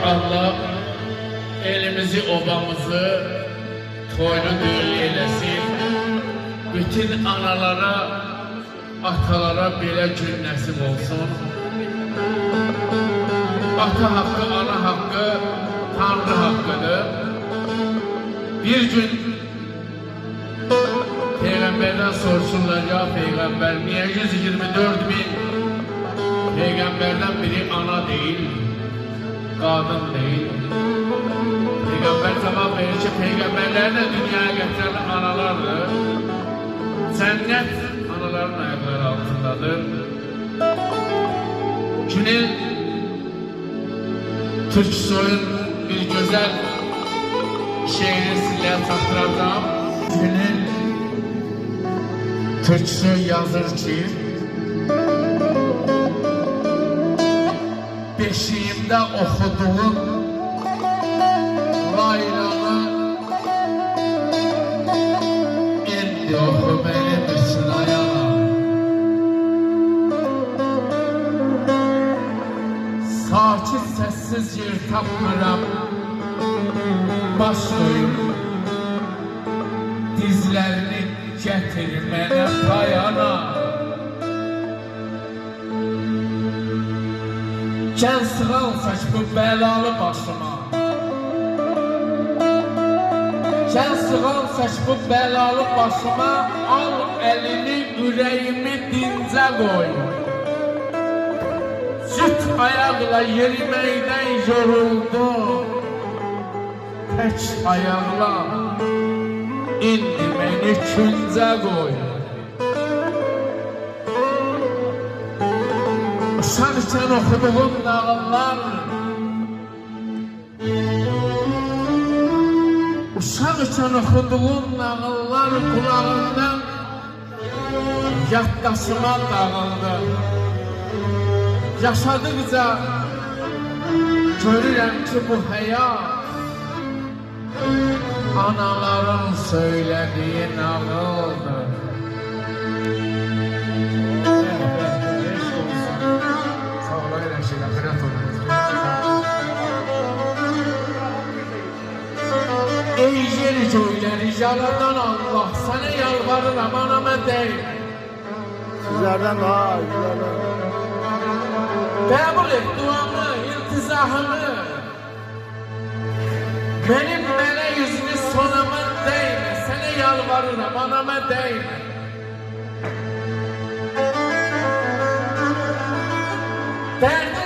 Allah elimizi, obamızı toylu düğün eylesin. Bütün analara, atalara belə gün nəsib olsun. Ata haqqı, ana haqqı, Tanrı haqqıdır. Bir gün Peygamberden sorsunlar, ya Peygamber niye 124 bin Peygamberden biri ana değil, kadın değil? Peygamber cevap verir ki peygamberler de dünyaya getiren analardır. Cennet anaların ayakları altındadır. Günün Türksoy'un bir güzel şehri sizlere çatdıracağım. Günün Türksoy yazır ki beşiğimde okuduğum Laylanı indi oku benim için ayağına. Sakit sessiz yer tapmıram, baş koyup dizlerini getir mənə payana. Gel sığal saç bu belalı başıma, gel sığal saç bu belalı başıma, al elini yüreğimi dince koy. Süt ayakla yerimeyden yoruldu, tek ayakla indi beni künce koy. Uşaq ikən okuduğum nağıllar, uşaq ikən okuduğum nağıllar kulağımdan yaddaşıma dağıldı. Yaşadıkca görürəm ki bu həyat anaların söylediği nağıldır. Ey yeri göyleri yaradan Allah, sana yalvarırım anama değil. Sizlerden daha güzel. Qəbul et duamı, iltizahımı. Benim mənə yüzünü sonama değme, sana yalvarırım anama değme. Dert